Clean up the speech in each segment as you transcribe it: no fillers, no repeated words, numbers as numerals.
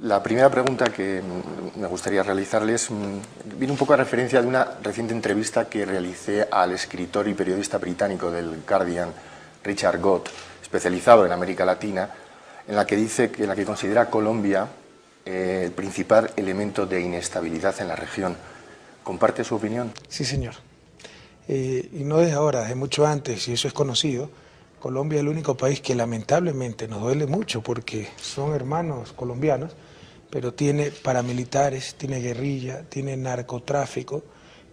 La primera pregunta que me gustaría realizarles viene un poco a referencia de una reciente entrevista que realicé al escritor y periodista británico del Guardian, Richard Gott, especializado en América Latina, en la que considera a Colombia el principal elemento de inestabilidad en la región. ¿Comparte su opinión? Sí, señor. Y no desde ahora, desde mucho antes, y eso es conocido. Colombia es el único país que lamentablemente nos duele mucho porque son hermanos colombianos, pero tiene paramilitares, tiene guerrilla, tiene narcotráfico,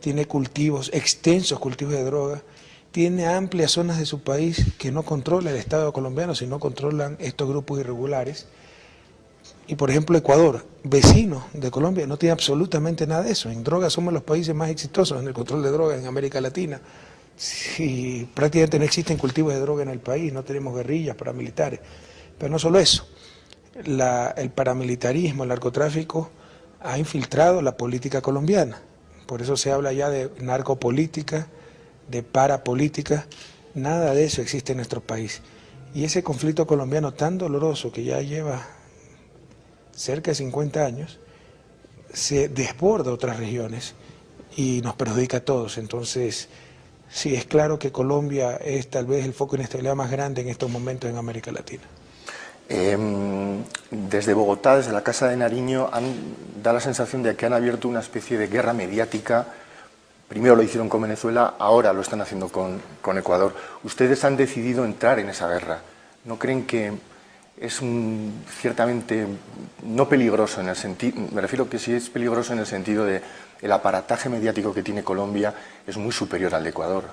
tiene cultivos, extensos cultivos de droga, tiene amplias zonas de su país que no controla el Estado colombiano, sino controlan estos grupos irregulares. Y por ejemplo Ecuador, vecino de Colombia, no tiene absolutamente nada de eso. En drogas somos los países más exitosos en el control de drogas en América Latina. Sí, prácticamente no existen cultivos de droga en el país, no tenemos guerrillas, paramilitares. Pero no solo eso, el paramilitarismo, el narcotráfico ha infiltrado la política colombiana. Por eso se habla ya de narcopolítica, de parapolítica. Nada de eso existe en nuestro país. Y ese conflicto colombiano tan doloroso que ya lleva cerca de 50 años, se desborda a otras regiones y nos perjudica a todos. Entonces, sí, es claro que Colombia es tal vez el foco de inestabilidad más grande en estos momentos en América Latina. Desde Bogotá, desde la Casa de Nariño, da la sensación de que han abierto una especie de guerra mediática. Primero lo hicieron con Venezuela, ahora lo están haciendo con Ecuador. Ustedes han decidido entrar en esa guerra. ¿No creen que es ciertamente no peligroso en el sentido, me refiero que sí es peligroso en el sentido de el aparataje mediático que tiene Colombia es muy superior al de Ecuador?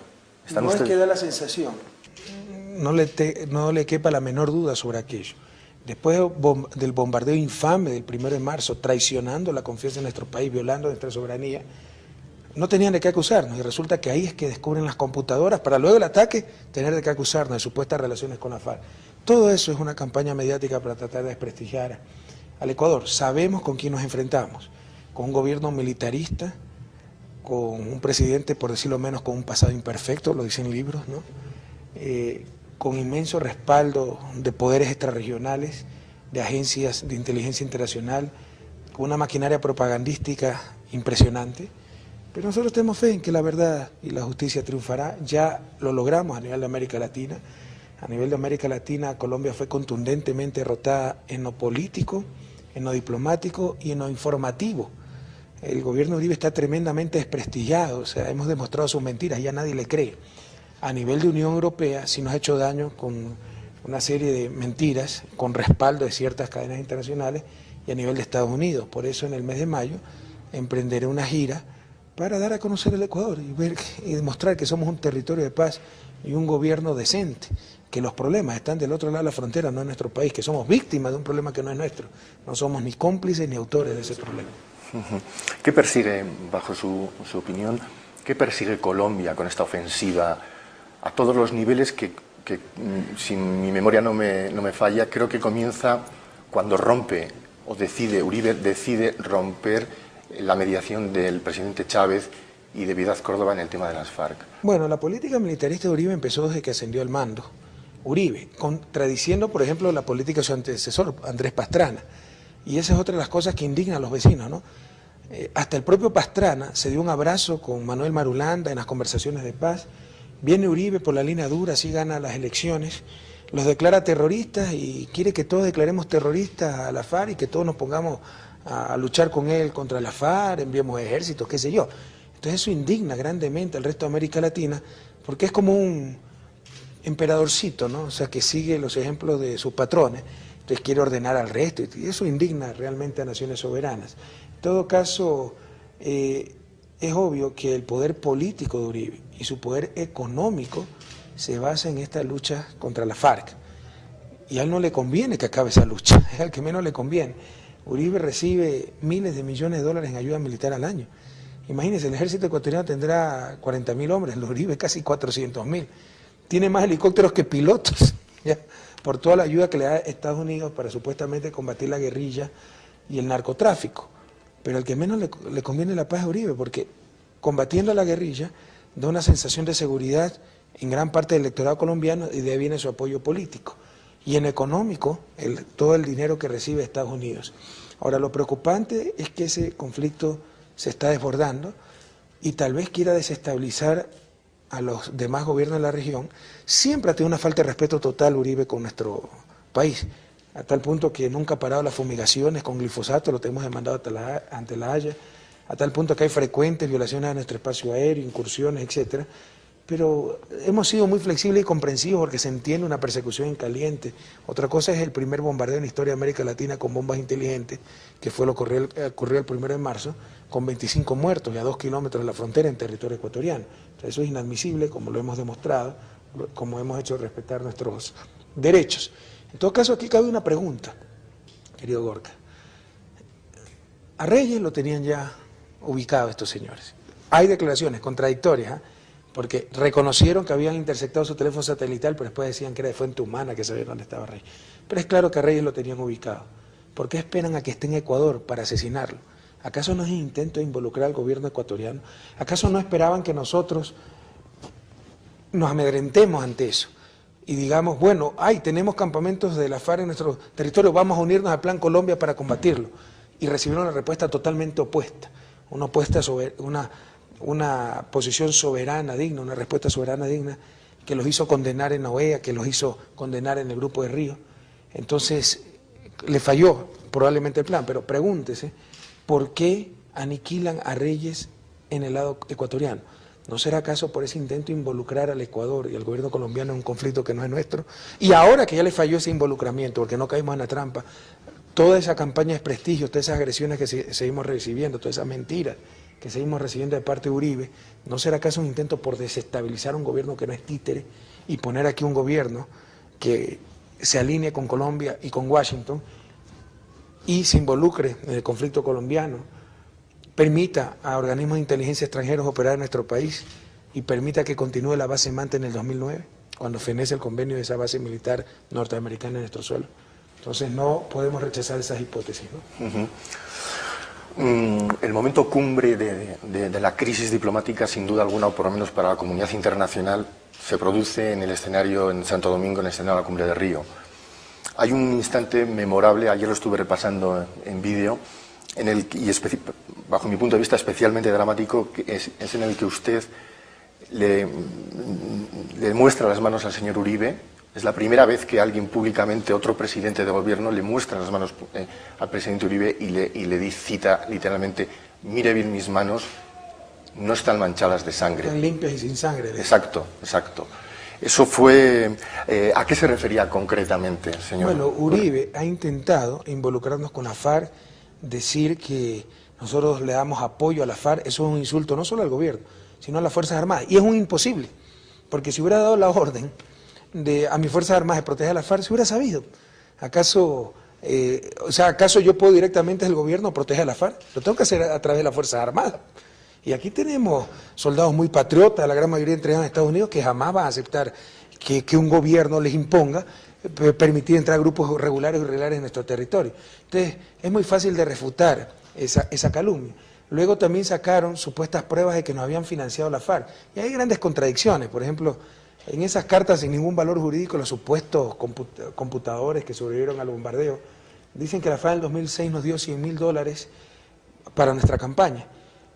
No ustedes... es que da la sensación, no le quepa la menor duda sobre aquello. Después del bombardeo infame del 1 de marzo, traicionando la confianza en nuestro país, violando nuestra soberanía, no tenían de qué acusarnos, y resulta que ahí es que descubren las computadoras para luego el ataque tener de qué acusarnos de supuestas relaciones con la FARC. Todo eso es una campaña mediática para tratar de desprestigiar al Ecuador. Sabemos con quién nos enfrentamos, con un gobierno militarista, con un presidente, por decirlo menos, con un pasado imperfecto, lo dicen libros, ¿no? Con inmenso respaldo de poderes extrarregionales, de agencias de inteligencia internacional, con una maquinaria propagandística impresionante. Pero nosotros tenemos fe en que la verdad y la justicia triunfará. Ya lo logramos a nivel de América Latina. A nivel de América Latina, Colombia fue contundentemente derrotada en lo político, en lo diplomático y en lo informativo. El gobierno de Uribe está tremendamente desprestigiado, o sea, hemos demostrado sus mentiras, ya nadie le cree. A nivel de Unión Europea sí nos ha hecho daño con una serie de mentiras, con respaldo de ciertas cadenas internacionales, y a nivel de Estados Unidos. Por eso en el mes de mayo emprenderé una gira para dar a conocer el Ecuador y demostrar que somos un territorio de paz y un gobierno decente, que los problemas están del otro lado de la frontera, no en nuestro país, que somos víctimas de un problema que no es nuestro, no somos ni cómplices ni autores de ese problema. ¿Qué persigue, bajo su opinión, qué persigue Colombia con esta ofensiva a todos los niveles que si mi memoria no me falla, creo que comienza cuando Uribe decide romper la mediación del presidente Chávez y de Vidal Córdoba en el tema de las FARC? Bueno, la política militarista de Uribe empezó desde que ascendió al mando. Uribe, contradiciendo, por ejemplo, la política de su antecesor, Andrés Pastrana. Y esa es otra de las cosas que indigna a los vecinos, ¿no? Hasta el propio Pastrana se dio un abrazo con Manuel Marulanda en las conversaciones de paz. Viene Uribe por la línea dura, así gana las elecciones, los declara terroristas y quiere que todos declaremos terroristas a la FARC y que todos nos pongamos a luchar con él contra la FARC, enviemos ejércitos, qué sé yo. Entonces eso indigna grandemente al resto de América Latina, porque es como un emperadorcito, ¿no? O sea, que sigue los ejemplos de sus patrones, entonces quiere ordenar al resto, y eso indigna realmente a naciones soberanas. En todo caso, es obvio que el poder político de Uribe y su poder económico se basa en esta lucha contra la FARC, y a él no le conviene que acabe esa lucha, es al que menos le conviene. Uribe recibe miles de millones de dólares en ayuda militar al año. Imagínense, el ejército ecuatoriano tendrá 40.000 hombres, el Uribe casi 400.000. Tiene más helicópteros que pilotos, ¿ya? Por toda la ayuda que le da Estados Unidos para supuestamente combatir la guerrilla y el narcotráfico. Pero al que menos le conviene la paz a Uribe, porque combatiendo a la guerrilla da una sensación de seguridad en gran parte del electorado colombiano y de ahí viene su apoyo político. y en económico todo el dinero que recibe Estados Unidos. Ahora, lo preocupante es que ese conflicto se está desbordando y tal vez quiera desestabilizar a los demás gobiernos de la región. Siempre ha tenido una falta de respeto total Uribe con nuestro país, a tal punto que nunca ha parado las fumigaciones con glifosato, lo tenemos demandado ante la Haya, a tal punto que hay frecuentes violaciones a nuestro espacio aéreo, incursiones, etcétera. Pero hemos sido muy flexibles y comprensivos porque se entiende una persecución en caliente. Otra cosa es el primer bombardeo en la historia de América Latina con bombas inteligentes, que fue lo que ocurrió el 1 de marzo, con 25 muertos y a 2 kilómetros de la frontera en territorio ecuatoriano. Entonces, eso es inadmisible, como lo hemos demostrado, como hemos hecho respetar nuestros derechos. En todo caso, aquí cabe una pregunta, querido Gorka. A Reyes lo tenían ya ubicado estos señores. Hay declaraciones contradictorias, ¿eh? Porque reconocieron que habían interceptado su teléfono satelital, pero después decían que era de fuente humana, que sabían dónde estaba Reyes. Pero es claro que a Reyes lo tenían ubicado. ¿Por qué esperan a que esté en Ecuador para asesinarlo? ¿Acaso no es un intento de involucrar al gobierno ecuatoriano? ¿Acaso no esperaban que nosotros nos amedrentemos ante eso? Y digamos, bueno, tenemos campamentos de la FARC en nuestro territorio, vamos a unirnos al Plan Colombia para combatirlo. Y recibieron una respuesta totalmente opuesta, una posición soberana digna, una respuesta soberana digna, que los hizo condenar en la OEA, que los hizo condenar en el Grupo de Río. Entonces, le falló probablemente el plan, pero pregúntese, ¿por qué aniquilan a Reyes en el lado ecuatoriano? ¿No será acaso por ese intento de involucrar al Ecuador y al gobierno colombiano en un conflicto que no es nuestro? Y ahora que ya le falló ese involucramiento, porque no caímos en la trampa, toda esa campaña de desprestigio, todas esas agresiones que seguimos recibiendo, todas esas mentiras que seguimos recibiendo de parte de Uribe, ¿no será acaso un intento por desestabilizar un gobierno que no es títere y poner aquí un gobierno que se alinee con Colombia y con Washington y se involucre en el conflicto colombiano, permita a organismos de inteligencia extranjeros operar en nuestro país y permita que continúe la base Manta en el 2009, cuando fenece el convenio de esa base militar norteamericana en nuestro suelo? Entonces no podemos rechazar esas hipótesis, ¿no? El momento cumbre de la crisis diplomática, sin duda alguna, o por lo menos para la comunidad internacional, se produce en el escenario, en Santo Domingo, en el escenario de la Cumbre de Río. Hay un instante memorable, ayer lo estuve repasando en vídeo, bajo mi punto de vista especialmente dramático, que es en el que usted le muestra las manos al señor Uribe. Es la primera vez que alguien públicamente, otro presidente de gobierno, le muestra las manos al presidente Uribe y le cita literalmente: mire bien mis manos, no están manchadas de sangre. Están limpias y sin sangre. Exacto, exacto. Eso fue... ¿a qué se refería concretamente, señor? Bueno, Uribe ha intentado involucrarnos con la FARC, decir que nosotros le damos apoyo a la FARC. Eso es un insulto no solo al gobierno, sino a las Fuerzas Armadas. Y es un imposible, porque si hubiera dado la orden a mis Fuerzas Armadas de proteger a la FARC, se hubiera sabido. ¿Acaso yo puedo directamente del gobierno proteger a la FARC? Lo tengo que hacer a través de las Fuerzas Armadas. Y aquí tenemos soldados muy patriotas, la gran mayoría entrenados en Estados Unidos, que jamás van a aceptar que un gobierno les imponga permitir entrar grupos regulares o irregulares en nuestro territorio. Entonces, es muy fácil de refutar esa calumnia. Luego también sacaron supuestas pruebas de que nos habían financiado la FARC. Y hay grandes contradicciones. Por ejemplo, en esas cartas sin ningún valor jurídico, los supuestos computadores que sobrevivieron al bombardeo, dicen que la FARC en el 2006 nos dio $100.000 para nuestra campaña.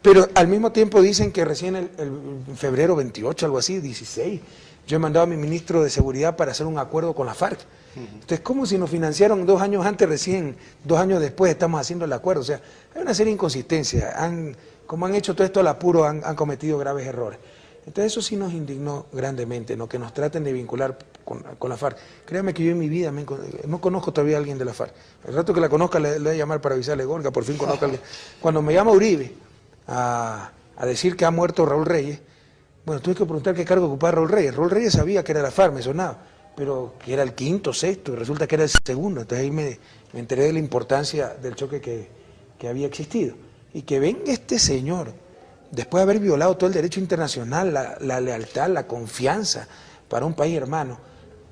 Pero al mismo tiempo dicen que recién en febrero 28, algo así, 16, yo he mandado a mi ministro de Seguridad para hacer un acuerdo con la FARC. Entonces, ¿cómo si nos financiaron 2 años antes, recién 2 años después estamos haciendo el acuerdo? O sea, hay una serie de inconsistencias. Como han hecho todo esto al apuro, han cometido graves errores. Entonces, eso sí nos indignó grandemente, ¿no? Que nos traten de vincular con la FARC. Créame que yo en mi vida no conozco todavía a alguien de la FARC. El rato que la conozca le voy a llamar para avisarle: Gorka, por fin conozco a alguien. Cuando me llama Uribe a decir que ha muerto Raúl Reyes, bueno, tuve que preguntar qué cargo ocupaba Raúl Reyes. Raúl Reyes sabía que era la FARC, me sonaba, pero que era el 5º, 6º, y resulta que era el 2º. Entonces ahí me enteré de la importancia del choque que había existido. Y que venga este señor, después de haber violado todo el derecho internacional, la lealtad, la confianza para un país hermano,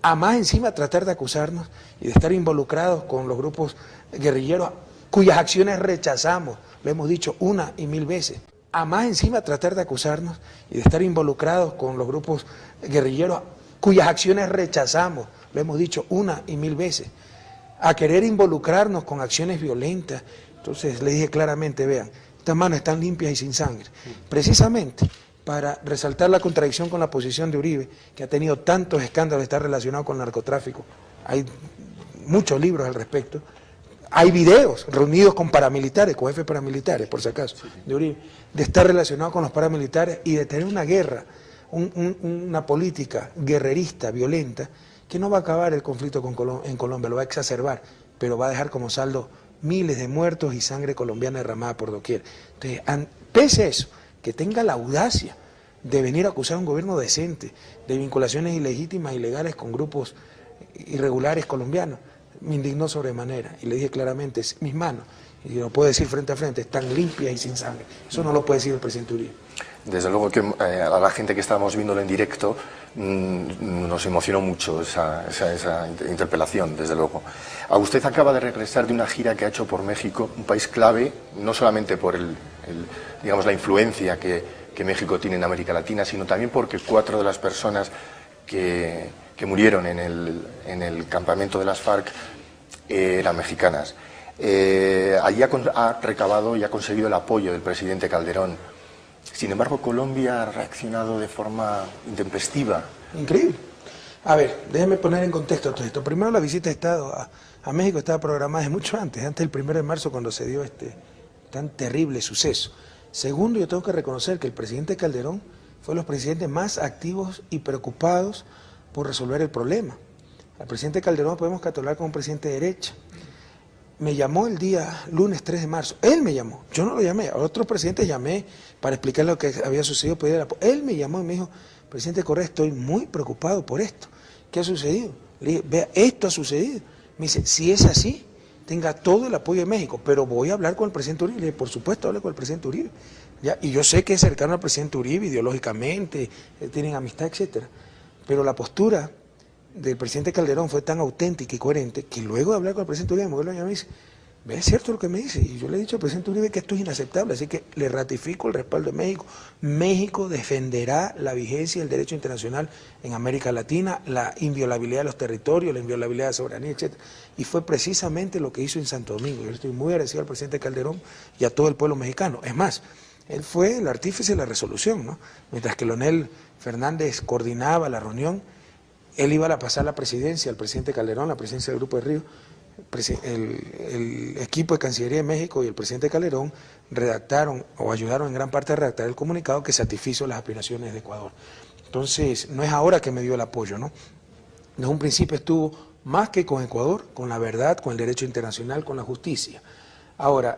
a más encima tratar de acusarnos y de estar involucrados con los grupos guerrilleros cuyas acciones rechazamos, lo hemos dicho 1 y 1000 veces, a más encima tratar de acusarnos y de estar involucrados con los grupos guerrilleros cuyas acciones rechazamos, lo hemos dicho una y mil veces, a querer involucrarnos con acciones violentas. Entonces le dije claramente, vean, estas manos están limpias y sin sangre, precisamente para resaltar la contradicción con la posición de Uribe, que ha tenido tantos escándalos, está relacionado con el narcotráfico. Hay muchos libros al respecto. Hay videos reunidos con paramilitares, con jefes paramilitares, por si acaso, de Uribe, de estar relacionado con los paramilitares y de tener una guerra, una política guerrerista, violenta, que no va a acabar el conflicto en Colombia, lo va a exacerbar, pero va a dejar como saldo miles de muertos y sangre colombiana derramada por doquier. Entonces, pese a eso, que tenga la audacia de venir a acusar a un gobierno decente, de vinculaciones ilegítimas, ilegales con grupos irregulares colombianos, me indignó sobremanera y le dije claramente, mis manos, y lo puedo decir frente a frente, están limpias y sin sangre. Eso no lo puede decir el presidente Uribe. Desde luego que a la gente que estábamos viéndolo en directo nos emocionó mucho esa interpelación, desde luego. Usted acaba de regresar de una gira que ha hecho por México, un país clave, no solamente por digamos, la influencia que México tiene en América Latina, sino también porque 4 de las personas que murieron en el campamento de las FARC eran mexicanas. Allí ha recabado y ha conseguido el apoyo del presidente Calderón. Sin embargo, Colombia ha reaccionado de forma intempestiva. Increíble. A ver, déjeme poner en contexto todo esto. Primero, la visita de Estado a México estaba programada desde mucho antes del 1 de marzo, cuando se dio este tan terrible suceso. Segundo, yo tengo que reconocer que el presidente Calderón fue de los presidentes más activos y preocupados por resolver el problema. Al presidente Calderón podemos catalogar como un presidente de derecha. Me llamó el día lunes 3 de marzo, él me llamó, yo no lo llamé, a otros presidentes llamé para explicar lo que había sucedido, pedir el apoyo. Él me llamó y me dijo, presidente Correa, estoy muy preocupado por esto. ¿Qué ha sucedido? Le dije, vea, esto ha sucedido. Me dice, si es así, tenga todo el apoyo de México, pero voy a hablar con el presidente Uribe. Le dije, por supuesto, hable con el presidente Uribe. ¿Ya? Y yo sé que es cercano al presidente Uribe ideológicamente, tienen amistad, etcétera. Pero la postura del presidente Calderón fue tan auténtica y coherente que luego de hablar con el presidente Uribe, me dice, ¿ve, es cierto lo que me dice? Y yo le he dicho al presidente Uribe que esto es inaceptable, así que le ratifico el respaldo de México. México defenderá la vigencia del derecho internacional en América Latina, la inviolabilidad de los territorios, la inviolabilidad de la soberanía, etc. Y fue precisamente lo que hizo en Santo Domingo. Yo estoy muy agradecido al presidente Calderón y a todo el pueblo mexicano. Es más, él fue el artífice de la resolución, ¿no? Mientras que Leonel Fernández coordinaba la reunión, él iba a pasar la presidencia al presidente Calderón, la presidencia del Grupo de Río. El equipo de Cancillería de México y el presidente Calderón redactaron o ayudaron en gran parte a redactar el comunicado que satisfizo las aspiraciones de Ecuador. Entonces, no es ahora que me dio el apoyo, ¿no? Desde un principio estuvo más que con Ecuador, con la verdad, con el derecho internacional, con la justicia. Ahora,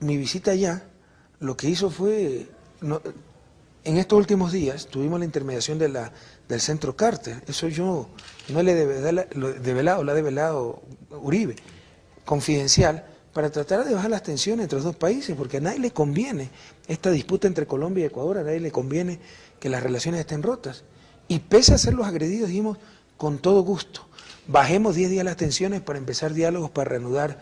mi visita allá, lo que hizo fue... en estos últimos días tuvimos la intermediación del Centro Carter, eso yo no le he develado, lo ha develado Uribe, confidencial, para tratar de bajar las tensiones entre los dos países, porque a nadie le conviene esta disputa entre Colombia y Ecuador, a nadie le conviene que las relaciones estén rotas. Y pese a ser los agredidos, dijimos, con todo gusto, bajemos 10 días las tensiones para empezar diálogos, para reanudar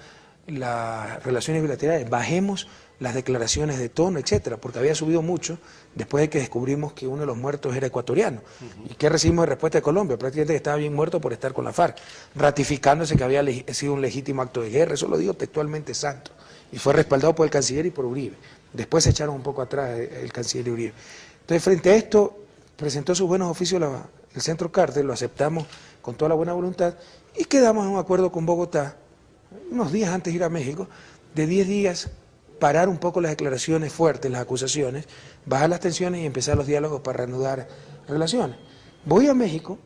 las relaciones bilaterales, bajemos las declaraciones de tono, etcétera, porque había subido mucho después de que descubrimos que uno de los muertos era ecuatoriano. ¿Y qué recibimos de respuesta de Colombia? Prácticamente que estaba bien muerto por estar con la FARC, ratificándose que había sido un legítimo acto de guerra, eso lo digo textualmente santo, y fue respaldado por el canciller y por Uribe. Después se echaron un poco atrás el canciller y Uribe. Entonces, frente a esto, presentó sus buenos oficios el Centro Carter, lo aceptamos con toda la buena voluntad, y quedamos en un acuerdo con Bogotá, unos días antes de ir a México, de 10 días, parar un poco las declaraciones fuertes, las acusaciones, bajar las tensiones y empezar los diálogos para reanudar relaciones. Voy a México,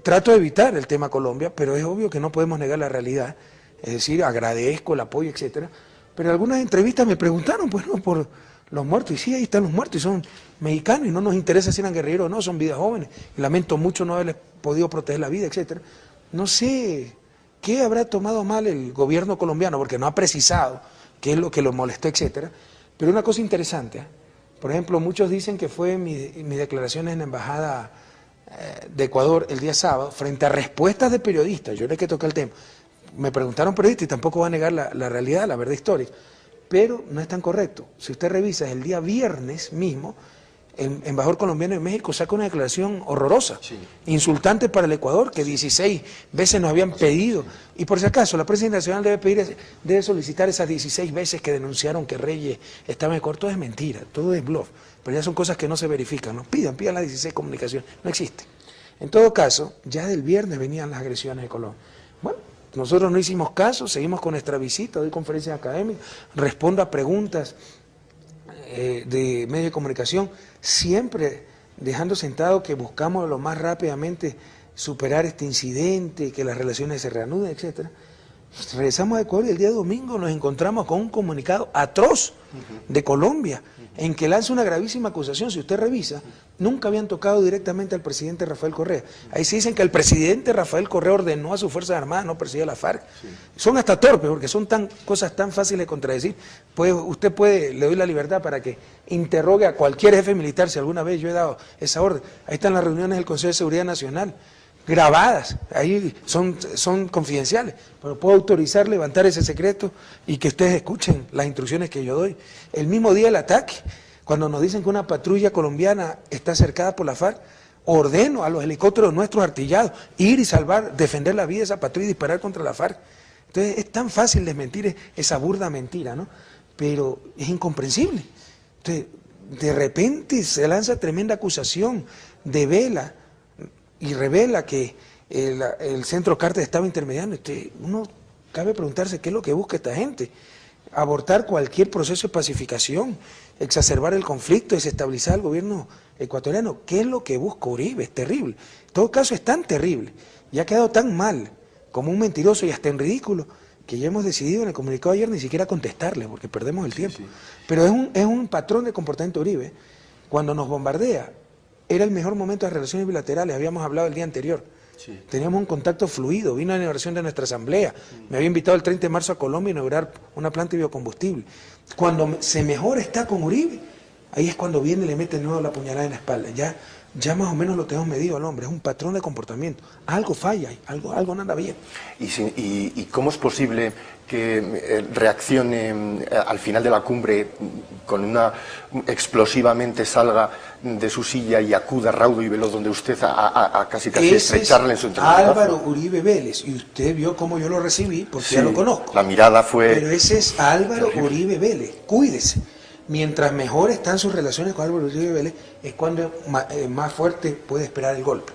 trato de evitar el tema Colombia, pero es obvio que no podemos negar la realidad, es decir, agradezco el apoyo, etcétera, pero en algunas entrevistas me preguntaron, pues no, por los muertos, y sí, ahí están los muertos, y son mexicanos, y no nos interesa si eran guerreros o no, son vidas jóvenes, y lamento mucho no haberles podido proteger la vida, etcétera. No sé qué habrá tomado mal el gobierno colombiano, porque no ha precisado qué es lo que lo molestó, etcétera. Pero una cosa interesante, por ejemplo, muchos dicen que fue mis declaraciones en la embajada de Ecuador el día sábado, frente a respuestas de periodistas, yo no es que toqué el tema, me preguntaron periodistas y tampoco va a negar la realidad, la verdad histórica, pero no es tan correcto. Si usted revisa, el día viernes mismo, el embajador colombiano en México saca una declaración horrorosa, sí, insultante para el Ecuador, que 16 veces nos habían pedido. Y por si acaso, la prensa internacional debe solicitar esas 16 veces que denunciaron que Reyes estaba en Ecuador. Todo es mentira, todo es bluff, pero ya son cosas que no se verifican, ¿no? Pidan las 16 comunicaciones, no existe. En todo caso, ya del viernes venían las agresiones de Colombia. Bueno, nosotros no hicimos caso, seguimos con nuestra visita, doy conferencias académicas, respondo a preguntas de medios de comunicación, siempre dejando sentado que buscamos lo más rápidamente superar este incidente, que las relaciones se reanuden, etcétera. Regresamos a Ecuador y el día domingo nos encontramos con un comunicado atroz de Colombia, en que lanza una gravísima acusación. Si usted revisa, nunca habían tocado directamente al presidente Rafael Correa. Ahí se dicen que el presidente Rafael Correa ordenó a sus Fuerzas Armadas no perseguir a la FARC. Sí. Son hasta torpes, porque son cosas tan fáciles de contradecir. Pues usted le doy la libertad para que interrogue a cualquier jefe militar si alguna vez yo he dado esa orden. Ahí están las reuniones del Consejo de Seguridad Nacional, grabadas, ahí son confidenciales, pero puedo autorizar levantar ese secreto y que ustedes escuchen las instrucciones que yo doy. El mismo día del ataque, cuando nos dicen que una patrulla colombiana está cercada por la FARC, ordeno a los helicópteros nuestros artillados ir y defender la vida de esa patrulla y disparar contra la FARC. Entonces es tan fácil desmentir esa burda mentira, ¿no? Pero es incomprensible. Entonces, de repente se lanza tremenda acusación de vela y revela que el centro Carter estaba intermediando. Uno cabe preguntarse qué es lo que busca esta gente. Abortar cualquier proceso de pacificación, exacerbar el conflicto, desestabilizar el gobierno ecuatoriano. ¿Qué es lo que busca Uribe? Es terrible. En todo caso es tan terrible y ha quedado tan mal como un mentiroso y hasta en ridículo que ya hemos decidido en el comunicado de ayer ni siquiera contestarle porque perdemos el tiempo. Sí. Pero es un patrón de comportamiento Uribe. Cuando nos bombardea, era el mejor momento de relaciones bilaterales, habíamos hablado el día anterior. Sí. Teníamos un contacto fluido, vino a la inauguración de nuestra asamblea, me había invitado el 30 de marzo a Colombia a inaugurar una planta de biocombustible. Cuando se mejor está con Uribe, ahí es cuando viene y le mete de nuevo la puñalada en la espalda. Ya más o menos lo tenemos medido al hombre, es un patrón de comportamiento. Algo falla, algo no anda bien. ¿Y cómo es posible que reaccione al final de la cumbre explosivamente salga de su silla y acuda raudo y veloz donde usted a casi estrecharle en su entrevista? Álvaro Uribe Vélez, y usted vio cómo yo lo recibí, porque sí, ya lo conozco. La mirada fue... Pero ese es Álvaro Uribe Vélez, cuídese. Mientras mejor están sus relaciones con Álvaro Uribe Vélez, es cuando más fuerte puede esperar el golpe.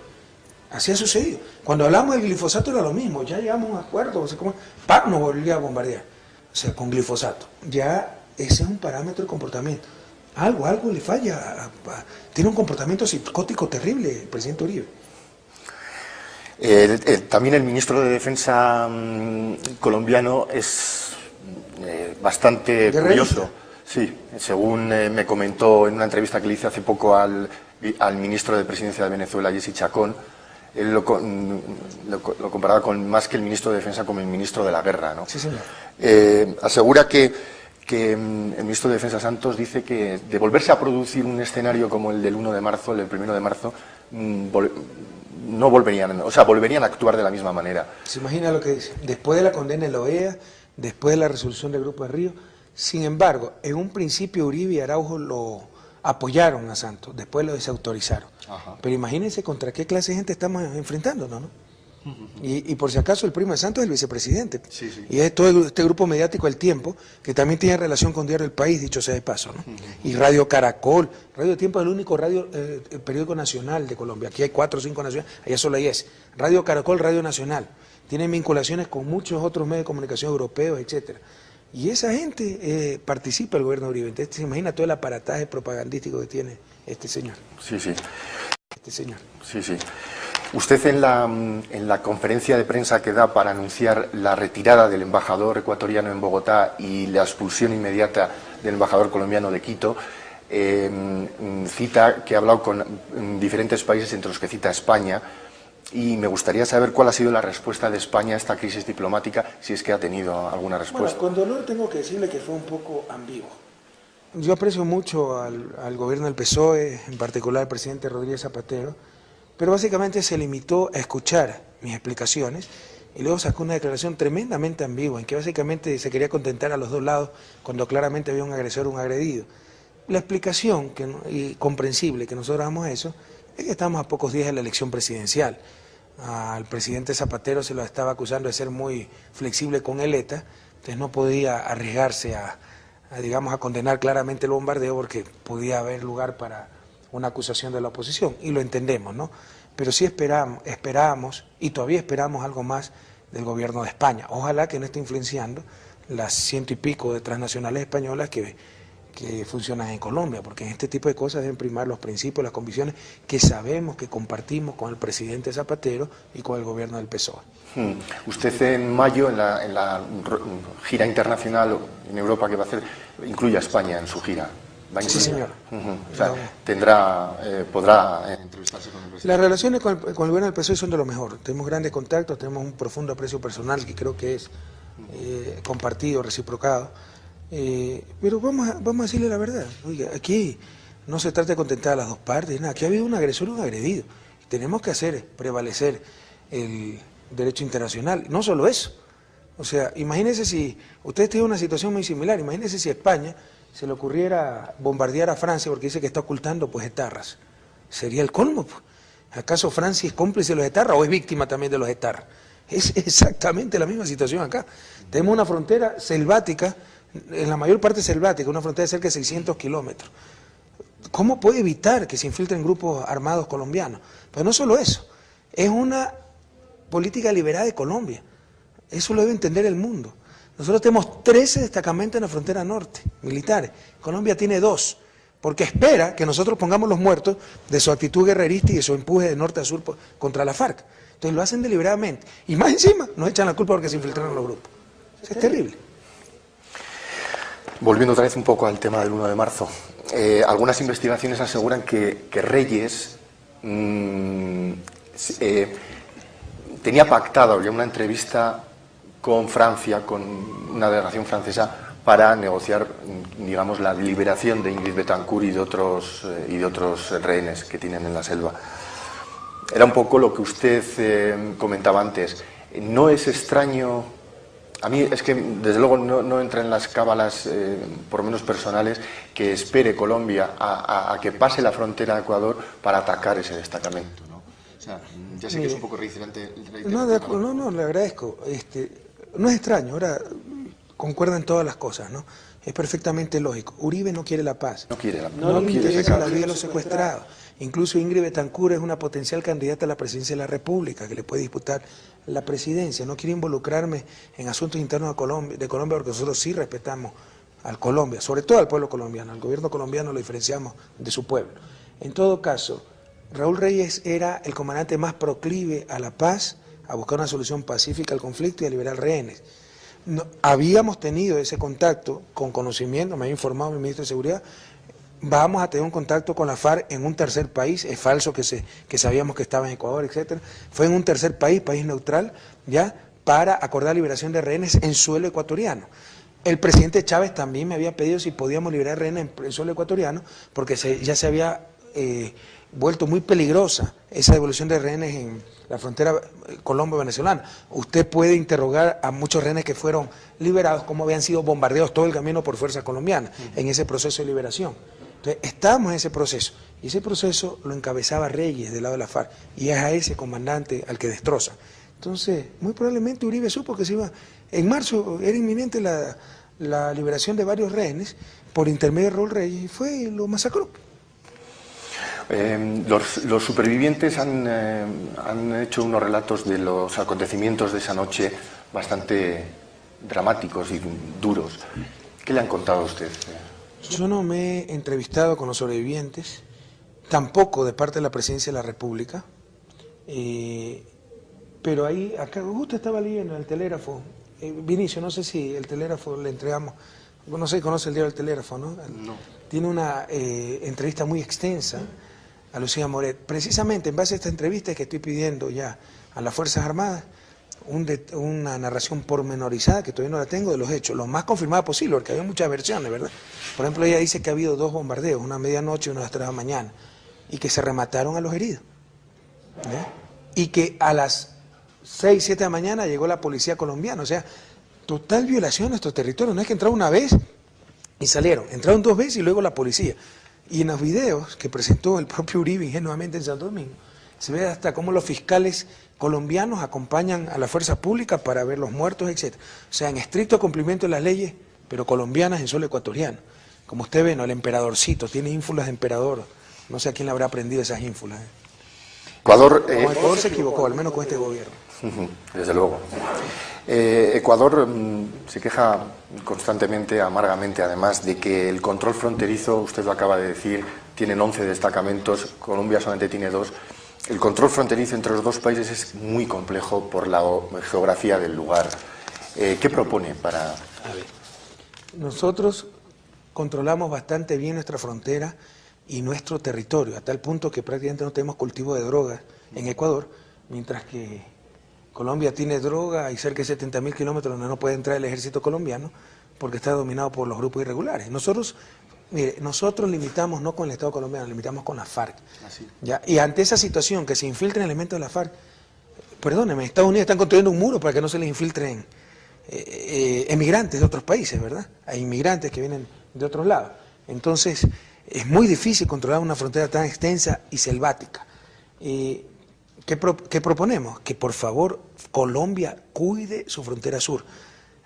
Así ha sucedido. Cuando hablamos del glifosato era lo mismo, ya llegamos a un acuerdo, o sea, PAC nos volvía a bombardear, o sea, con glifosato. Ya ese es un parámetro de comportamiento. Algo le falla, tiene un comportamiento psicótico terrible el presidente Uribe. También el ministro de Defensa colombiano es bastante curioso. Sí, según me comentó en una entrevista que le hice hace poco al ministro de Presidencia de Venezuela, Jesse Chacón, él lo comparaba más que el ministro de Defensa como el ministro de la guerra, ¿no? Sí, señor. Asegura que el ministro de Defensa Santos dice que de volverse a producir un escenario como el del 1 de marzo, el del 1 de marzo, no volverían, o sea, volverían a actuar de la misma manera. Se imagina lo que dice, después de la condena de la OEA, después de la resolución del Grupo de Río. Sin embargo, en un principio Uribe y Araujo lo apoyaron a Santos, después lo desautorizaron. Ajá. Pero imagínense contra qué clase de gente estamos enfrentándonos, ¿no? Y por si acaso el primo de Santos es el vicepresidente. Sí, sí. Y es todo este grupo mediático El Tiempo, que también tiene relación con Diario El País, dicho sea de paso, ¿no? Y Radio Caracol. Radio Tiempo es el único periódico nacional de Colombia. Aquí hay 4 o 5 nacionales, allá solo hay ese. Radio Caracol, Radio Nacional. Tienen vinculaciones con muchos otros medios de comunicación europeos, etcétera. Y esa gente participa del gobierno de Uribe. Entonces se imagina todo el aparataje propagandístico que tiene este señor. Sí, sí. Este señor. Sí, sí. Usted en la conferencia de prensa que da para anunciar la retirada del embajador ecuatoriano en Bogotá y la expulsión inmediata del embajador colombiano de Quito, cita que ha hablado con diferentes países, entre los que cita España, y me gustaría saber cuál ha sido la respuesta de España a esta crisis diplomática, si es que ha tenido alguna respuesta. Bueno, con dolor tengo que decirle que fue un poco ambiguo. Yo aprecio mucho al gobierno del PSOE, en particular al presidente Rodríguez Zapatero, pero básicamente se limitó a escuchar mis explicaciones y luego sacó una declaración tremendamente ambigua, en que básicamente se quería contentar a los dos lados cuando claramente había un agresor o un agredido. La explicación y comprensible que nosotros damos a eso es que estamos a pocos días de la elección presidencial. Al presidente Zapatero se lo estaba acusando de ser muy flexible con el ETA, entonces no podía arriesgarse digamos, a condenar claramente el bombardeo porque podía haber lugar para una acusación de la oposición, y lo entendemos, ¿no? Pero sí esperábamos, y todavía esperamos algo más del gobierno de España. Ojalá que no esté influenciando las 100 y pico de transnacionales españolas que funcionan en Colombia, porque en este tipo de cosas deben primar los principios, las convicciones que sabemos que compartimos con el presidente Zapatero y con el gobierno del PSOE. Usted en mayo, en la gira internacional en Europa que va a hacer, incluye a España en su gira. Sí, señor. O sea, podrá entrevistarse con el presidente. Las relaciones con el gobierno del PSOE son de lo mejor. Tenemos grandes contactos, tenemos un profundo aprecio personal que creo que es compartido, reciprocado. Pero vamos a decirle la verdad. Oiga, aquí no se trata de contentar a las dos partes, nada. Aquí ha habido un agresor y un agredido. Tenemos que hacer prevalecer el derecho internacional. No solo eso. O sea, imagínense si ustedes tienen una situación muy similar. Imagínense si a España se le ocurriera bombardear a Francia porque dice que está ocultando pues etarras. Sería el colmo, pues. ¿Acaso Francia es cómplice de los etarras o es víctima también de los etarras? Es exactamente la misma situación acá. Tenemos una frontera selvática, en la mayor parte selvática, una frontera de cerca de 600 kilómetros. ¿Cómo puede evitar que se infiltren grupos armados colombianos? Pero no solo eso, es una política liberada de Colombia. Eso lo debe entender el mundo. Nosotros tenemos 13 destacamentos en la frontera norte, militares. Colombia tiene 2, porque espera que nosotros pongamos los muertos de su actitud guerrerista y de su empuje de norte a sur contra la FARC. Entonces lo hacen deliberadamente. Y más encima nos echan la culpa porque se infiltraron los grupos. Es terrible. Volviendo otra vez un poco al tema del 1 de marzo. Algunas investigaciones aseguran que Reyes tenía pactado ya una entrevista con Francia, con una delegación francesa, para negociar, digamos, la liberación de Ingrid Betancourt y de otros rehenes que tienen en la selva. Era un poco lo que usted comentaba antes. No es extraño, a mí es que desde luego no entra en las cábalas, por lo menos personales, que espere Colombia a que pase la frontera de Ecuador para atacar ese destacamento, ¿no? O sea, ya sé que es un poco reiterante. No, le agradezco. No es extraño, ahora concuerdan todas las cosas, ¿no? Es perfectamente lógico. Uribe no quiere la paz. No quiere la paz. No le interesa la vida de los secuestrados. Incluso Ingrid Betancourt es una potencial candidata a la presidencia de la República, que le puede disputar la presidencia. No quiero involucrarme en asuntos internos de Colombia, porque nosotros sí respetamos al Colombia, sobre todo al pueblo colombiano. Al gobierno colombiano lo diferenciamos de su pueblo. En todo caso, Raúl Reyes era el comandante más proclive a la paz, a buscar una solución pacífica al conflicto y a liberar rehenes. Habíamos tenido ese contacto con conocimiento, me ha informado mi ministro de Seguridad. Vamos a tener un contacto con la FARC en un tercer país, es falso que sabíamos que estaba en Ecuador, etcétera. Fue en un tercer país neutral, ya, para acordar liberación de rehenes en suelo ecuatoriano. El presidente Chávez también me había pedido si podíamos liberar rehenes en suelo ecuatoriano, porque ya se había vuelto muy peligrosa esa devolución de rehenes en la frontera colombo-venezolana. Usted puede interrogar a muchos rehenes que fueron liberados, cómo habían sido bombardeados todo el camino por fuerzas colombianas en ese proceso de liberación. Entonces, estábamos en ese proceso, y ese proceso lo encabezaba Reyes del lado de la FARC, y es a ese comandante al que destroza. Entonces, muy probablemente Uribe supo que se iba, en marzo era inminente la liberación de varios rehenes por intermedio de Raúl Reyes, y fue y lo masacró. Los supervivientes han hecho unos relatos de los acontecimientos de esa noche bastante dramáticos y duros. ¿Qué le han contado a usted? Yo no me he entrevistado con los sobrevivientes, tampoco de parte de la Presidencia de la República, pero ahí, acá justo estaba leyendo el telégrafo, Vinicio, no sé si el telégrafo le entregamos, no sé si conoce el diario del telégrafo, ¿no? No. Tiene una entrevista muy extensa a Lucía Moret. Precisamente en base a esta entrevista es que estoy pidiendo ya a las Fuerzas Armadas una narración pormenorizada, que todavía no la tengo, de los hechos, lo más confirmada posible, porque había muchas versiones, ¿verdad? Por ejemplo, ella dice que ha habido 2 bombardeos, una a medianoche y una a las 3 de la mañana, y que se remataron a los heridos, ¿ya? Y que a las 6, 7 de la mañana llegó la policía colombiana, o sea, total violación a nuestro territorio. No es que entraron una vez Y salieron, entraron 2 veces y luego la policía. Y en los videos que presentó el propio Uribe ingenuamente en Santo Domingo, se ve hasta cómo los fiscales colombianos acompañan a la fuerza pública para ver los muertos, etc. O sea, en estricto cumplimiento de las leyes, pero colombianas en suelo ecuatoriano. Como usted ve, ¿no? El emperadorcito tiene ínfulas de emperador. No sé a quién le habrá aprendido esas ínfulas. Ecuador, Ecuador se equivocó, al menos con este gobierno. Desde luego. Ecuador se queja constantemente, amargamente, además, de que el control fronterizo, usted lo acaba de decir, tienen 11 destacamentos, Colombia solamente tiene 2. El control fronterizo entre los dos países es muy complejo por la geografía del lugar. ¿Qué propone para...? A ver, nosotros controlamos bastante bien nuestra frontera y nuestro territorio, a tal punto que prácticamente no tenemos cultivo de drogas en Ecuador, mientras que Colombia tiene droga y cerca de 70.000 kilómetros donde no puede entrar el ejército colombiano porque está dominado por los grupos irregulares. Nosotros, mire, nosotros limitamos no con el Estado colombiano, limitamos con la FARC. ¿Ya? Y ante esa situación que se infiltren elementos de la FARC, perdóneme, Estados Unidos están construyendo un muro para que no se les infiltren emigrantes de otros países, ¿verdad? Hay inmigrantes que vienen de otros lados. Entonces, es muy difícil controlar una frontera tan extensa y selvática. ¿Qué proponemos? Que por favor Colombia cuide su frontera sur.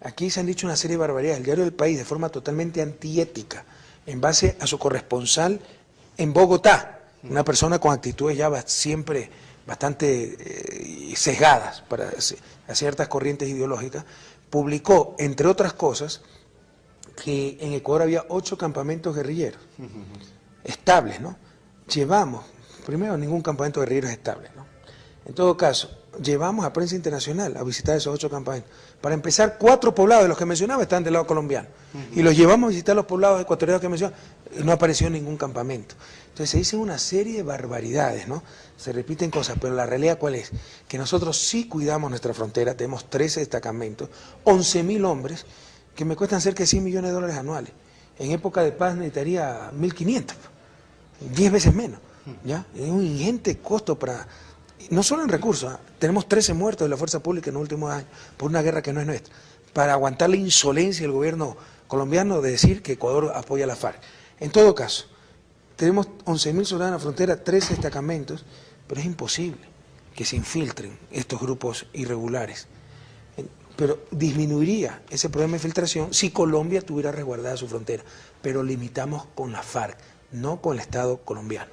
Aquí se han dicho una serie de barbaridades. El diario del País, de forma totalmente antiética, en base a su corresponsal en Bogotá, una persona con actitudes ya siempre bastante sesgadas a ciertas corrientes ideológicas, publicó, entre otras cosas, que en Ecuador había 8 campamentos guerrilleros, estables, ¿no? Llevamos, primero, ningún campamento guerrillero es estable, ¿no? En todo caso, llevamos a prensa internacional a visitar esos 8 campamentos. Para empezar, 4 poblados de los que mencionaba están del lado colombiano. Y los llevamos a visitar los poblados ecuatorianos que mencionaba, y no apareció ningún campamento. Entonces se dicen una serie de barbaridades, ¿no? Se repiten cosas, pero la realidad ¿cuál es? Que nosotros sí cuidamos nuestra frontera, tenemos 13 destacamentos, 11.000 hombres, que me cuestan cerca de $100 millones anuales. En época de paz necesitaría 1.500, 10 veces menos, ¿ya? Es un ingente costo para... No solo en recursos, tenemos 13 muertos de la fuerza pública en los últimos años por una guerra que no es nuestra, para aguantar la insolencia del gobierno colombiano de decir que Ecuador apoya a la FARC. En todo caso, tenemos 11.000 soldados en la frontera, 13 destacamentos, pero es imposible que se infiltren estos grupos irregulares. Pero disminuiría ese problema de infiltración si Colombia tuviera resguardada su frontera, pero limitamos con la FARC, no con el Estado colombiano.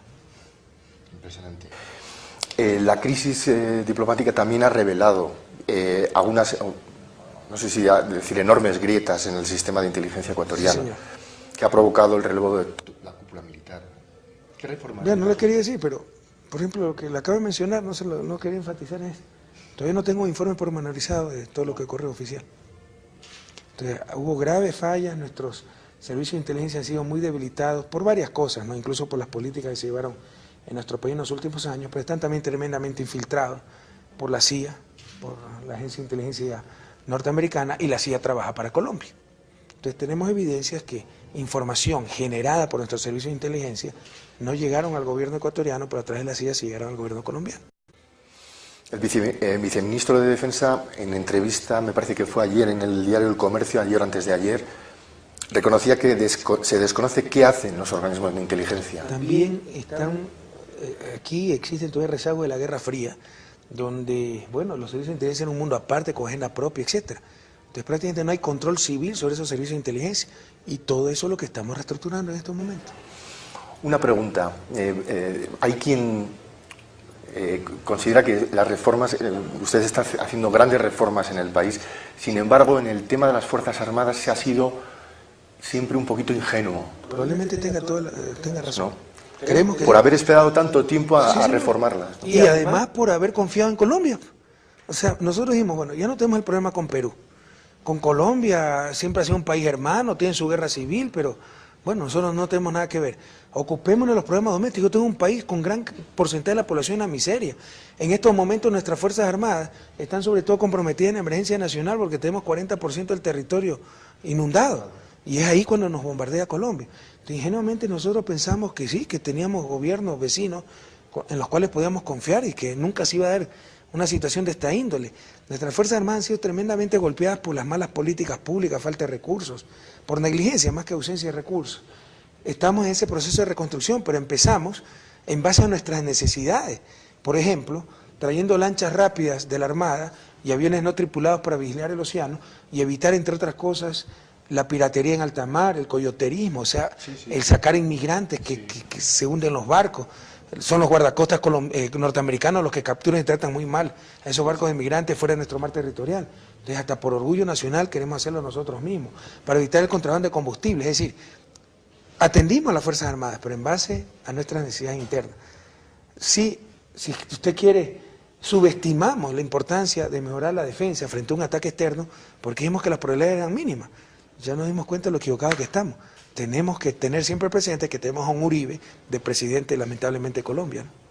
Impresionante. La crisis diplomática también ha revelado algunas, no sé si decir enormes grietas en el sistema de inteligencia ecuatoriano, sí, que ha provocado el relevo de la cúpula militar. ¿Qué reformas? Ya, no le quería decir, pero, por ejemplo, lo que le acabo de mencionar, no quería enfatizar es, todavía no tengo informe pormenorizado de todo lo que ocurre oficial. Entonces, hubo graves fallas, nuestros servicios de inteligencia han sido muy debilitados por varias cosas, ¿no? Incluso por las políticas que se llevaron en nuestro país en los últimos años, pero están también tremendamente infiltrados por la CIA, por la Agencia de Inteligencia Norteamericana, y la CIA trabaja para Colombia. Entonces tenemos evidencias que información generada por nuestros servicios de inteligencia no llegaron al gobierno ecuatoriano, pero a través de la CIA sí llegaron al gobierno colombiano. El viceministro de Defensa, en entrevista, me parece que fue ayer en el diario El Comercio, ayer o antes de ayer, reconocía que se desconoce qué hacen los organismos de inteligencia. También están... Aquí existe todavía rezago de la Guerra Fría, donde, bueno, los servicios de inteligencia en un mundo aparte, con agenda propia, etcétera. Entonces prácticamente no hay control civil sobre esos servicios de inteligencia, y todo eso es lo que estamos reestructurando en estos momentos. Una pregunta. Hay quien considera que las reformas, usted está haciendo grandes reformas en el país, sin embargo, en el tema de las Fuerzas Armadas se ha sido siempre un poquito ingenuo. Probablemente tenga razón. ¿No? Creemos que por haber esperado tanto tiempo a reformarlas. Y además por haber confiado en Colombia. O sea, nosotros dijimos, bueno, ya no tenemos el problema con Perú. Con Colombia siempre ha sido un país hermano, tiene su guerra civil, pero bueno, nosotros no tenemos nada que ver. Ocupémonos de los problemas domésticos. Tengo un país con gran porcentaje de la población en la miseria. En estos momentos nuestras Fuerzas Armadas están sobre todo comprometidas en emergencia nacional porque tenemos 40% del territorio inundado. Y es ahí cuando nos bombardea Colombia. Entonces, ingenuamente nosotros pensamos que sí, que teníamos gobiernos vecinos en los cuales podíamos confiar y que nunca se iba a dar una situación de esta índole. Nuestras Fuerzas Armadas han sido tremendamente golpeadas por las malas políticas públicas, falta de recursos, por negligencia más que ausencia de recursos. Estamos en ese proceso de reconstrucción, pero empezamos en base a nuestras necesidades. Por ejemplo, trayendo lanchas rápidas de la Armada y aviones no tripulados para vigilar el océano y evitar, entre otras cosas, la piratería en alta mar, el coyoterismo, o sea, el sacar inmigrantes que se hunden los barcos. Son los guardacostas norteamericanos los que capturan y tratan muy mal a esos barcos de inmigrantes fuera de nuestro mar territorial. Entonces, hasta por orgullo nacional queremos hacerlo nosotros mismos, para evitar el contrabando de combustible. Es decir, atendimos a las Fuerzas Armadas, pero en base a nuestras necesidades internas. Si usted quiere, subestimamos la importancia de mejorar la defensa frente a un ataque externo, porque vimos que las probabilidades eran mínimas. Ya nos dimos cuenta de lo equivocados que estamos. Tenemos que tener siempre presente que tenemos a un Uribe de presidente, lamentablemente, de Colombia, ¿no?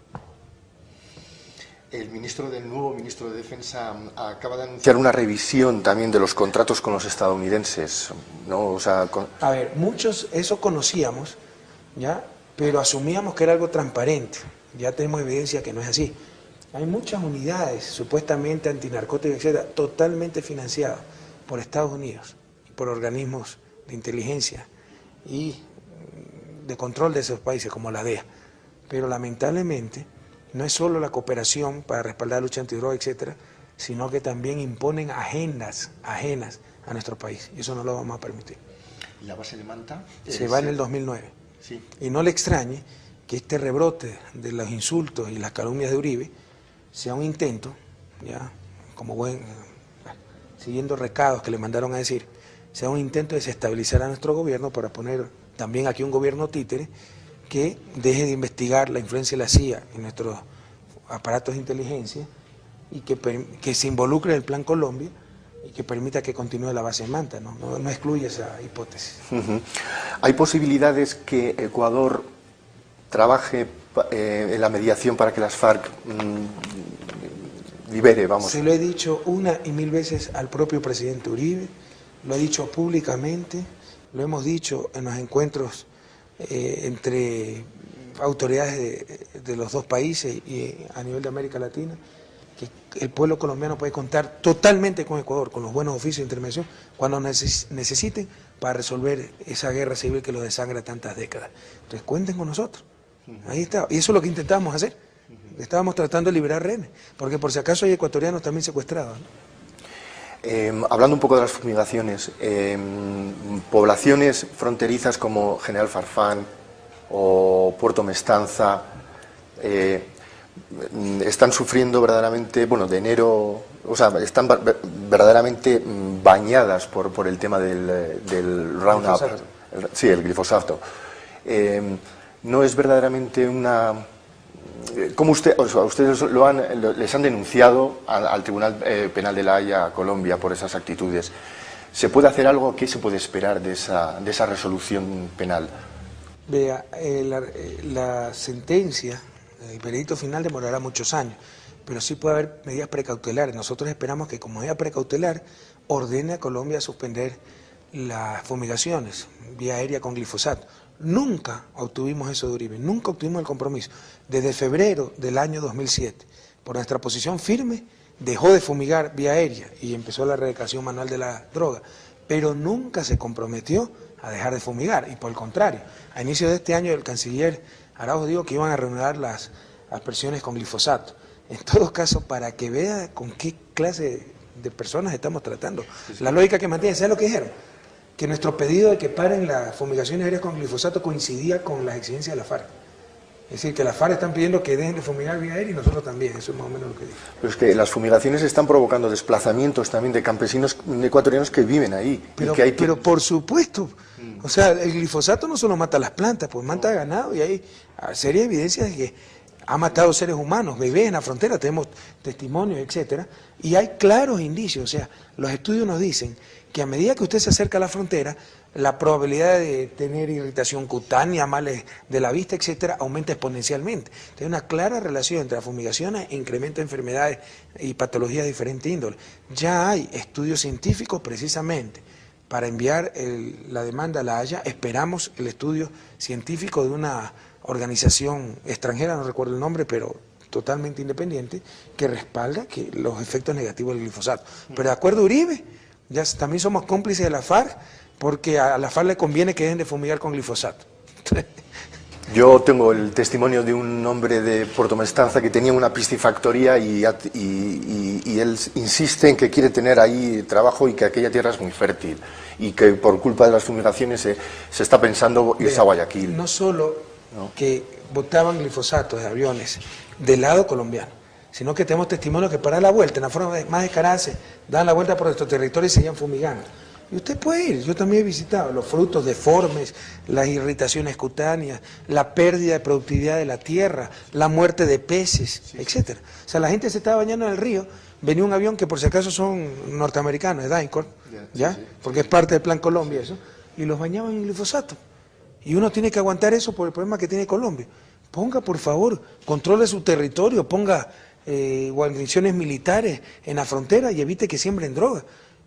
El nuevo ministro de Defensa acaba de anunciar una revisión también de los contratos con los estadounidenses, ¿no? O sea, A ver, muchos eso conocíamos, ¿ya? Pero asumíamos que era algo transparente. Ya tenemos evidencia que no es así. Hay muchas unidades, supuestamente antinarcóticas, etcétera, totalmente financiadas por Estados Unidos, por organismos de inteligencia y de control de esos países, como la DEA. Pero lamentablemente no es solo la cooperación para respaldar la lucha antidroga, etcétera, sino que también imponen agendas ajenas a nuestro país, y eso no lo vamos a permitir. ¿Y la base de Manta? Se va en el 2009. Sí. Y no le extrañe que este rebrote de los insultos y las calumnias de Uribe sea un intento, ya, como siguiendo recados que le mandaron a decir, sea un intento de desestabilizar a nuestro gobierno para poner también aquí un gobierno títere que deje de investigar la influencia de la CIA en nuestros aparatos de inteligencia y que se involucre en el Plan Colombia y que permita que continúe la base en Manta, ¿no? No excluye esa hipótesis. ¿Hay posibilidades que Ecuador trabaje en la mediación para que las FARC libere, vamos? Se lo he dicho una y mil veces al propio presidente Uribe, lo he dicho públicamente, lo hemos dicho en los encuentros entre autoridades de los dos países y a nivel de América Latina, que el pueblo colombiano puede contar totalmente con Ecuador, con los buenos oficios de intervención, cuando necesiten para resolver esa guerra civil que los desangra tantas décadas. Entonces cuenten con nosotros. Ahí está. Y eso es lo que intentamos hacer. Estábamos tratando de liberar rehenes, porque por si acaso hay ecuatorianos también secuestrados, ¿no? Hablando un poco de las fumigaciones, poblaciones fronterizas como General Farfán o Puerto Mestanza están sufriendo verdaderamente, bueno, de enero, o sea, están verdaderamente bañadas por el tema del Roundup, sí, el glifosato. No es verdaderamente una... ¿Cómo ustedes les han denunciado al Tribunal Penal de La Haya, a Colombia, por esas actitudes? ¿Se puede hacer algo? ¿Qué se puede esperar de esa resolución penal? Vea, la sentencia, el veredicto final demorará muchos años, pero sí puede haber medidas precautelares. Nosotros esperamos que como medida precautelar ordene a Colombia a suspender las fumigaciones vía aérea con glifosato. Nunca obtuvimos eso de Uribe, nunca obtuvimos el compromiso. Desde febrero del año 2007, por nuestra posición firme, dejó de fumigar vía aérea y empezó la erradicación manual de la droga, pero nunca se comprometió a dejar de fumigar, y por el contrario, a inicio de este año el canciller Araujo dijo que iban a reanudar las aspersiones con glifosato. En todo caso, para que vea con qué clase de personas estamos tratando. La lógica que mantiene, ¿sabe lo que dijeron? Que nuestro pedido de que paren las fumigaciones aéreas con glifosato coincidía con las exigencias de la FARC. Es decir, que las FARC están pidiendo que dejen de fumigar vía aérea y nosotros también, eso es más o menos lo que dijo. Pero es que las fumigaciones están provocando desplazamientos también de campesinos ecuatorianos que viven ahí. Pero por supuesto, o sea, el glifosato no solo mata las plantas, pues mata ganado y hay serias evidencias de que ha matado seres humanos, bebés en la frontera, tenemos testimonios, etcétera, y hay claros indicios, o sea, los estudios nos dicen que a medida que usted se acerca a la frontera, la probabilidad de tener irritación cutánea, males de la vista, etcétera, aumenta exponencialmente. Entonces, hay una clara relación entre las fumigaciones e incremento de enfermedades y patologías de diferente índole. Ya hay estudios científicos precisamente para enviar la demanda a La Haya. Esperamos el estudio científico de una organización extranjera, no recuerdo el nombre, pero totalmente independiente que respalda los efectos negativos del glifosato. Pero de acuerdo a Uribe, ya también somos cómplices de la FARC, porque a la FARC le conviene que dejen de fumigar con glifosato. Yo tengo el testimonio de un hombre de Puerto Mestanza que tenía una piscifactoría y él insiste en que quiere tener ahí trabajo y que aquella tierra es muy fértil y que por culpa de las fumigaciones se está pensando irse a Guayaquil. No solo que botaban glifosato de aviones del lado colombiano, sino que tenemos testimonio que para la vuelta, en la forma más descarada, se dan la vuelta por nuestro territorio y seguían fumigando. Y usted puede ir, yo también he visitado los frutos deformes, las irritaciones cutáneas, la pérdida de productividad de la tierra, la muerte de peces, etcétera. O sea, la gente se estaba bañando en el río, venía un avión que por si acaso son norteamericanos, de Dynacorp, ¿ya? Porque es parte del Plan Colombia eso, y los bañaban en glifosato. Y uno tiene que aguantar eso por el problema que tiene Colombia. Ponga, por favor, controle su territorio, ponga guarniciones militares en la frontera y evite que siembren droga.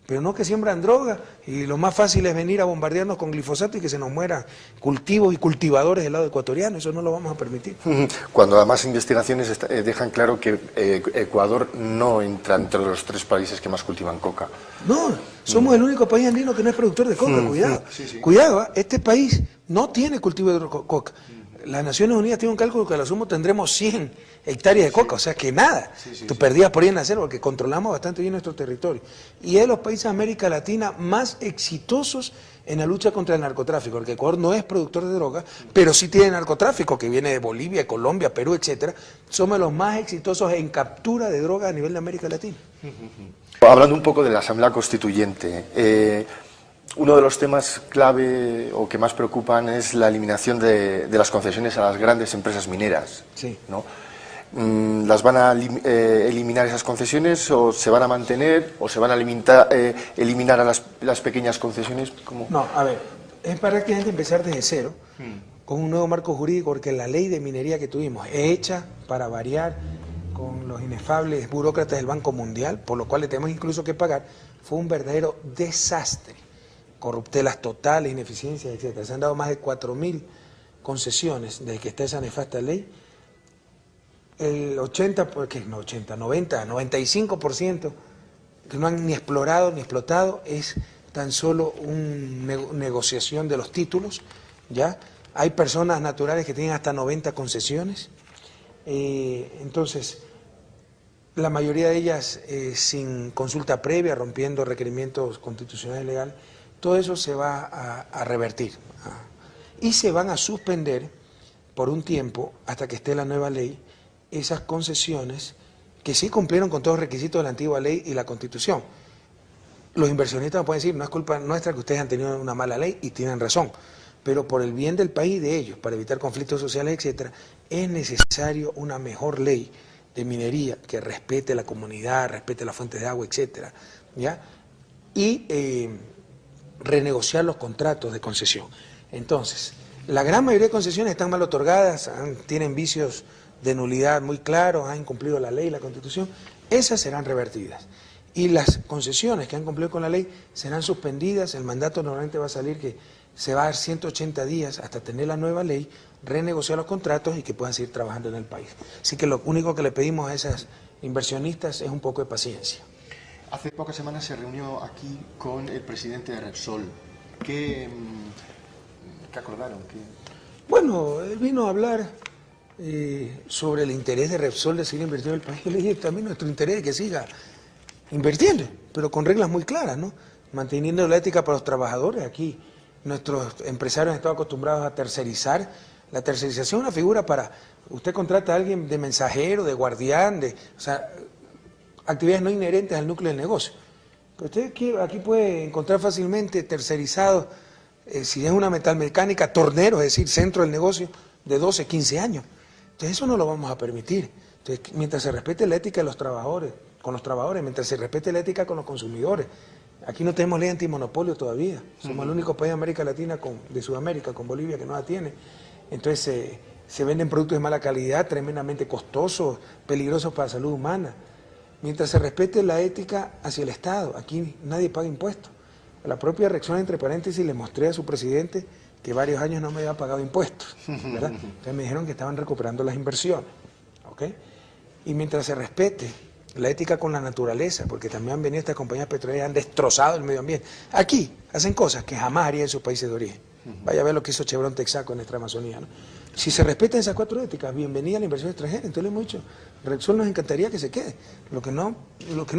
Pero no que siembran droga y lo más fácil es venir a bombardearnos con glifosato y que se nos mueran cultivos y cultivadores del lado ecuatoriano. Eso no lo vamos a permitir. Cuando además investigaciones dejan claro que Ecuador no entra entre los 3 países que más cultivan coca. No, somos el único país andino que no es productor de coca, cuidado. Cuidado, este país no tiene cultivo de coca. Las Naciones Unidas tienen un cálculo que a lo sumo tendremos 100 hectáreas de coca, o sea que nada. Tú perdías por ahí en la selva porque controlamos bastante bien nuestro territorio. Y es de los países de América Latina más exitosos en la lucha contra el narcotráfico, porque Ecuador no es productor de droga, pero sí tiene narcotráfico que viene de Bolivia, Colombia, Perú, etcétera. Somos los más exitosos en captura de droga a nivel de América Latina. Hablando un poco de la Asamblea Constituyente, uno de los temas clave o que más preocupan es la eliminación de las concesiones a las grandes empresas mineras. Sí. ¿No? ¿Las van a eliminar esas concesiones o se van a mantener o se van a eliminar a las pequeñas concesiones? ¿Cómo? No, a ver, es prácticamente empezar desde cero con un nuevo marco jurídico porque la ley de minería que tuvimos es hecha para variar con los inefables burócratas del Banco Mundial, por lo cual le tenemos incluso que pagar, fue un verdadero desastre. Corruptelas totales, ineficiencias, etcétera. Se han dado más de 4.000 concesiones desde que está esa nefasta ley. El 95% que no han ni explorado ni explotado es tan solo una negociación de los títulos, ¿ya? Hay personas naturales que tienen hasta 90 concesiones, entonces la mayoría de ellas sin consulta previa, rompiendo requerimientos constitucionales legales. Todo eso se va a revertir y se van a suspender por un tiempo hasta que esté la nueva ley esas concesiones que sí cumplieron con todos los requisitos de la antigua ley y la Constitución. Los inversionistas pueden decir, no es culpa nuestra que ustedes han tenido una mala ley y tienen razón, pero por el bien del país y de ellos, para evitar conflictos sociales, etcétera, es necesario una mejor ley de minería que respete la comunidad, respete las fuentes de agua, etcétera, ¿ya? Y renegociar los contratos de concesión. Entonces, la gran mayoría de concesiones están mal otorgadas, tienen vicios de nulidad muy claros, han incumplido la ley y la Constitución, esas serán revertidas. Y las concesiones que han cumplido con la ley serán suspendidas, el mandato normalmente va a salir que se va a dar 180 días hasta tener la nueva ley, renegociar los contratos y que puedan seguir trabajando en el país. Así que lo único que le pedimos a esas inversionistas es un poco de paciencia. Hace pocas semanas se reunió aquí con el presidente de Repsol. ¿Qué acordaron? Bueno, él vino a hablar sobre el interés de Repsol de seguir invirtiendo en el país. Yo le dije también nuestro interés es que siga invirtiendo, pero con reglas muy claras, ¿no? Manteniendo la ética para los trabajadores. Aquí nuestros empresarios han estado acostumbrados a tercerizar. La tercerización es una figura para... Usted contrata a alguien de mensajero, de guardián, o sea, actividades no inherentes al núcleo del negocio. Pero usted aquí puede encontrar fácilmente tercerizados, si es una metalmecánica, torneros, es decir, centro del negocio, de 12, 15 años. Entonces eso no lo vamos a permitir. Entonces, mientras se respete la ética de los trabajadores, con los trabajadores, mientras se respete la ética con los consumidores. Aquí no tenemos ley antimonopolio todavía. Somos el único país de América Latina, de Sudamérica, con Bolivia, que no la tiene. Entonces se venden productos de mala calidad, tremendamente costosos, peligrosos para la salud humana. Mientras se respete la ética hacia el Estado, aquí nadie paga impuestos. La propia Repsol, entre paréntesis, le mostré a su presidente que varios años no me había pagado impuestos, ¿verdad? Entonces me dijeron que estaban recuperando las inversiones, ¿ok? y mientras se respete la ética con la naturaleza, porque también han venido estas compañías petroleras y han destrozado el medio ambiente. Aquí hacen cosas que jamás harían en sus países de origen. Vaya a ver lo que hizo Chevron Texaco en nuestra Amazonía, ¿no? Si se respetan esas 4 éticas, bienvenida a la inversión extranjera. Entonces le hemos dicho, Repsol nos encantaría que se quede. Lo que no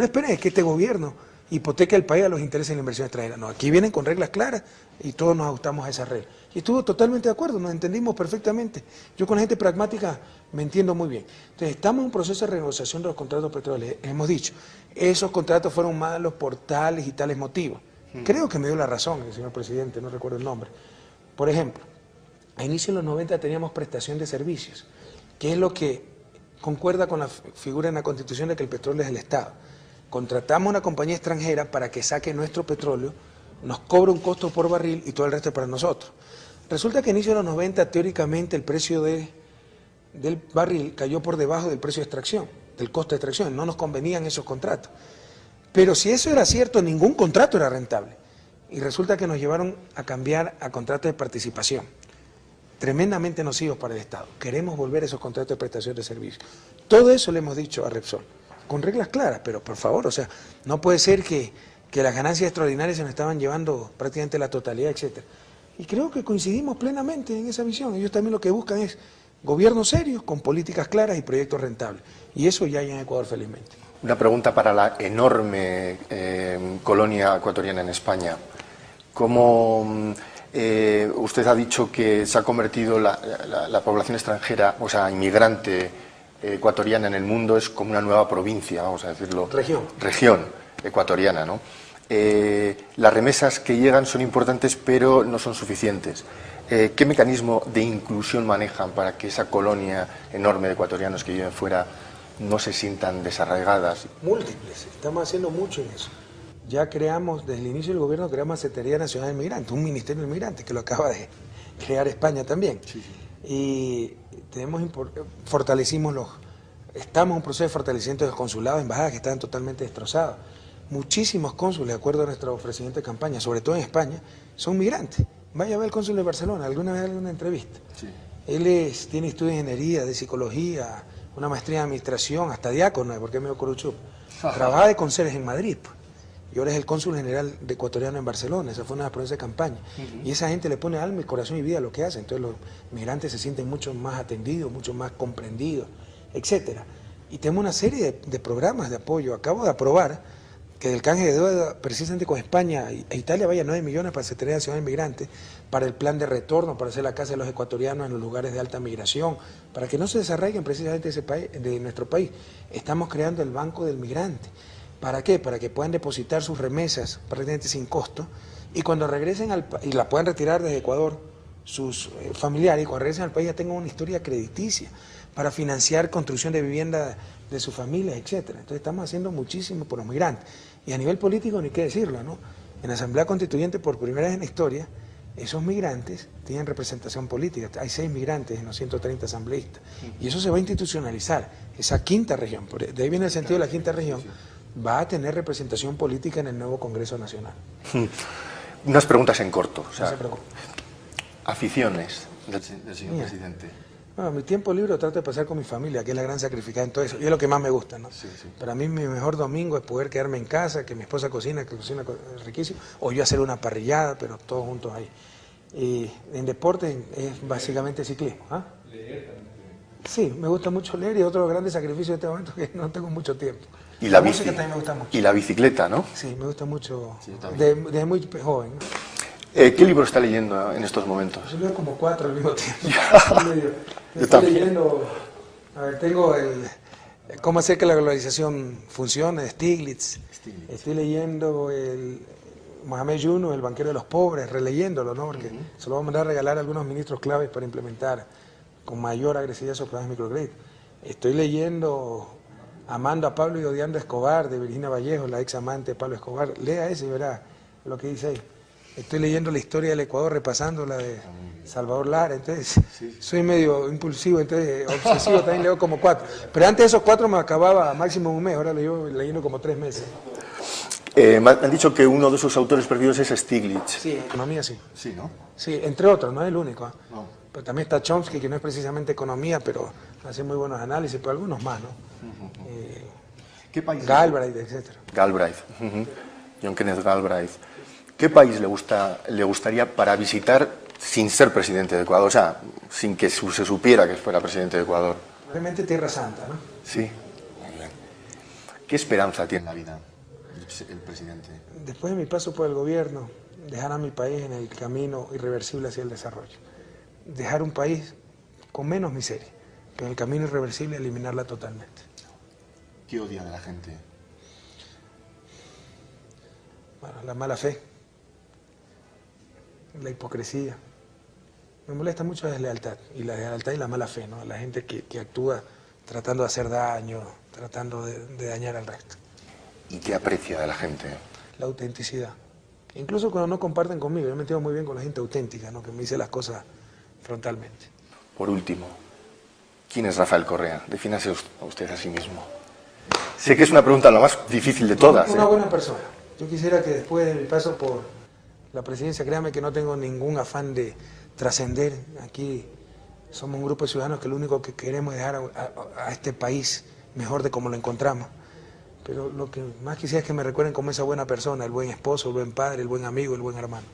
esperen es que este gobierno hipoteque el país a los intereses de la inversión extranjera. No, aquí vienen con reglas claras y todos nos ajustamos a esas reglas. Y estuvo totalmente de acuerdo, nos entendimos perfectamente. Yo con la gente pragmática me entiendo muy bien. Entonces estamos en un proceso de renegociación de los contratos petroleros. Hemos dicho, esos contratos fueron malos por tales y tales motivos. Creo que me dio la razón el señor presidente, no recuerdo el nombre. Por ejemplo, a inicios de los 90 teníamos prestación de servicios, que es lo que concuerda con la figura en la Constitución de que el petróleo es del Estado. Contratamos una compañía extranjera para que saque nuestro petróleo, nos cobra un costo por barril y todo el resto es para nosotros. Resulta que a inicios de los 90, teóricamente, el precio del barril cayó por debajo del precio de extracción, del costo de extracción, no nos convenían esos contratos. Pero si eso era cierto, ningún contrato era rentable. Y resulta que nos llevaron a cambiar a contratos de participación, tremendamente nocivos para el Estado. Queremos volver a esos contratos de prestación de servicios. Todo eso le hemos dicho a Repsol, con reglas claras, pero por favor, o sea, no puede ser que las ganancias extraordinarias se nos estaban llevando prácticamente la totalidad, etcétera. Y creo que coincidimos plenamente en esa visión. Ellos también lo que buscan es gobiernos serios, con políticas claras y proyectos rentables. Y eso ya hay en Ecuador, felizmente. Una pregunta para la enorme colonia ecuatoriana en España. ¿Cómo usted ha dicho que se ha convertido la población extranjera, o sea, inmigrante ecuatoriana en el mundo, es como una nueva provincia, vamos a decirlo? Región ecuatoriana, ¿no? Las remesas que llegan son importantes, pero no son suficientes. ¿Qué mecanismo de inclusión manejan para que esa colonia enorme de ecuatorianos que viven fuera no se sientan desarraigadas? Múltiples, estamos haciendo mucho en eso. Ya creamos, desde el inicio del gobierno, creamos la Secretaría Nacional de Inmigrantes, un Ministerio de Inmigrantes, que lo acaba de crear España también. Sí, sí. Y estamos en un proceso de fortalecimiento de los consulados, embajadas que están totalmente destrozados. Muchísimos cónsules, de acuerdo a nuestro ofrecimiento de campaña, sobre todo en España, son migrantes. Vaya a ver el cónsul de Barcelona, alguna vez en una entrevista. Sí. Él tiene estudios de ingeniería, de psicología, una maestría en administración, hasta diácono, porque es medio coruchup. Trabaja de conserje en Madrid, pues. Y ahora es el cónsul general de ecuatoriano en Barcelona. Esa fue una promesa de campaña. Y esa gente le pone alma y corazón y vida a lo que hace. Entonces los migrantes se sienten mucho más atendidos, mucho más comprendidos, etcétera. Y tenemos una serie de programas de apoyo. Acabo de aprobar que del canje de deuda precisamente con España e Italia vaya 9 millones para la Secretaría Nacional de Inmigrantes, para el plan de retorno, para hacer la casa de los ecuatorianos en los lugares de alta migración, para que no se desarraiguen precisamente ese país, de nuestro país. Estamos creando el Banco del Migrante. ¿Para qué? Para que puedan depositar sus remesas prácticamente sin costo y cuando regresen y la puedan retirar desde Ecuador sus familiares, y cuando regresen al país ya tengan una historia crediticia para financiar construcción de vivienda de sus familias, etcétera. Entonces estamos haciendo muchísimo por los migrantes. Y a nivel político ni qué decirlo, ¿no? En la Asamblea Constituyente, por primera vez en la historia, esos migrantes tienen representación política. Hay 6 migrantes en los 130 asambleístas. Y eso se va a institucionalizar. Esa quinta región, de ahí viene el sentido de la quinta región, va a tener representación política en el nuevo Congreso Nacional. Unas preguntas en corto. O sea, no se preocupe. Aficiones del señor presidente. Bueno, mi tiempo libre lo trato de pasar con mi familia, que es la gran sacrificada en todo eso, y es lo que más me gusta, ¿no? Sí, sí. Para mí mi mejor domingo es poder quedarme en casa, que mi esposa cocina, que cocina riquísimo, o yo hacer una parrillada, pero todos juntos ahí. Y en deporte es básicamente ciclismo. ¿Ah? ¿Leer también? Sí, me gusta mucho leer y otro grande sacrificio en este momento es que no tengo mucho tiempo. Y la música también me gusta mucho. Y la bicicleta, ¿no? Sí, me gusta mucho, desde muy joven, ¿no? ¿Qué libro está leyendo en estos momentos? Yo leo como 4 al mismo tiempo. Yo también. Leyendo, a ver, tengo Cómo hacer que la globalización funcione, de Stiglitz. Estoy leyendo Mohamed Yuno, El banquero de los pobres, releyéndolo, ¿no? Porque se lo voy a mandar a regalar a algunos ministros claves para implementar con mayor agresividad esos programas de microcrédito. Estoy leyendo Amando a Pablo y odiando a Escobar, de Virginia Vallejo, la ex amante de Pablo Escobar. Lea ese y verá lo que dice ahí. Estoy leyendo la historia del Ecuador, repasando la de Salvador Lara, entonces soy medio impulsivo, entonces obsesivo, también leo como 4. Pero antes de esos 4 me acababa máximo un mes, ahora leo leyendo como 3 meses. Me han dicho que uno de sus autores perdidos es Stiglitz. Sí, economía sí. Sí, ¿no? Sí, entre otros, no es el único. ¿Eh? No. Pero también está Chomsky, que no es precisamente economía, pero hace muy buenos análisis, pero algunos más, ¿no? ¿Qué país? Galbraith, etcétera. Galbraith, John Kenneth Galbraith. ¿Qué país le gustaría para visitar sin ser presidente de Ecuador? O sea, sin que se supiera que fuera presidente de Ecuador. Realmente Tierra Santa, ¿no? Sí, muy bien. ¿Qué esperanza tiene la vida el presidente? Después de mi paso por el gobierno, dejar a mi país en el camino irreversible hacia el desarrollo. Dejar un país con menos miseria, pero en el camino irreversible eliminarla totalmente. ¿Qué odia de la gente? Bueno, la mala fe, la hipocresía. Me molesta mucho la deslealtad, y la deslealtad y la mala fe, ¿no? La gente que actúa tratando de hacer daño, tratando de dañar al resto. ¿Y qué aprecia de la gente? La autenticidad. Incluso cuando no comparten conmigo, yo me entiendo muy bien con la gente auténtica, ¿no? Que me dice las cosas frontalmente. Por último, ¿quién es Rafael Correa? Defínase a usted a sí mismo. Sé que es una pregunta lo más difícil de todas. Una buena persona. Yo quisiera que después de mi paso por la presidencia, créame que no tengo ningún afán de trascender. Aquí somos un grupo de ciudadanos que lo único que queremos es dejar a este país mejor de como lo encontramos. Pero lo que más quisiera es que me recuerden como esa buena persona, el buen esposo, el buen padre, el buen amigo, el buen hermano.